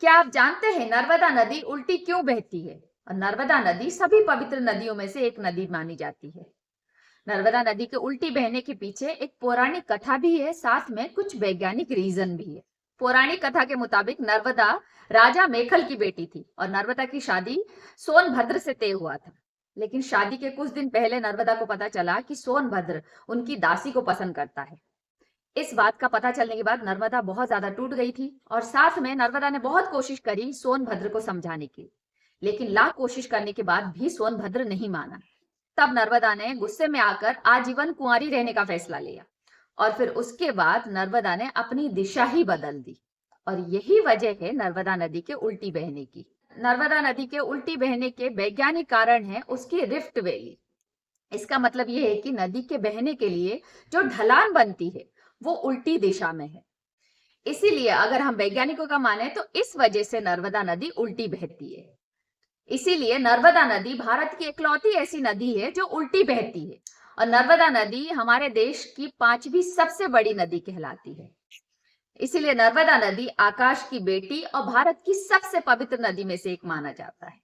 क्या आप जानते हैं नर्मदा नदी उल्टी क्यों बहती है? और नर्मदा नदी सभी पवित्र नदियों में से एक नदी मानी जाती है। नर्मदा नदी के उल्टी बहने के पीछे एक पौराणिक कथा भी है, साथ में कुछ वैज्ञानिक रीजन भी है। पौराणिक कथा के मुताबिक नर्मदा राजा मेखल की बेटी थी और नर्मदा की शादी सोनभद्र से तय हुआ था। लेकिन शादी के कुछ दिन पहले नर्मदा को पता चला कि सोनभद्र उनकी दासी को पसंद करता है। इस बात का पता चलने के बाद नर्मदा बहुत ज्यादा टूट गई थी और साथ में नर्मदा ने बहुत कोशिश करी सोनभद्र को समझाने की, लेकिन लाख कोशिश करने के बाद भी सोनभद्र नहीं माना। तब नर्मदा ने गुस्से में आकर आजीवन कुंवारी रहने का फैसला लिया और फिर उसके बाद नर्मदा ने अपनी दिशा ही बदल दी। और यही वजह है नर्मदा नदी के उल्टी बहने की। नर्मदा नदी के उल्टी बहने के वैज्ञानिक कारण है उसकी रिफ्ट वैली। इसका मतलब यह है कि नदी के बहने के लिए जो ढलान बनती है वो उल्टी दिशा में है। इसीलिए अगर हम वैज्ञानिकों का माने तो इस वजह से नर्मदा नदी उल्टी बहती है। इसीलिए नर्मदा नदी भारत की इकलौती ऐसी नदी है जो उल्टी बहती है। और नर्मदा नदी हमारे देश की 5वीं सबसे बड़ी नदी कहलाती है। इसीलिए नर्मदा नदी आकाश की बेटी और भारत की सबसे पवित्र नदी में से एक माना जाता है।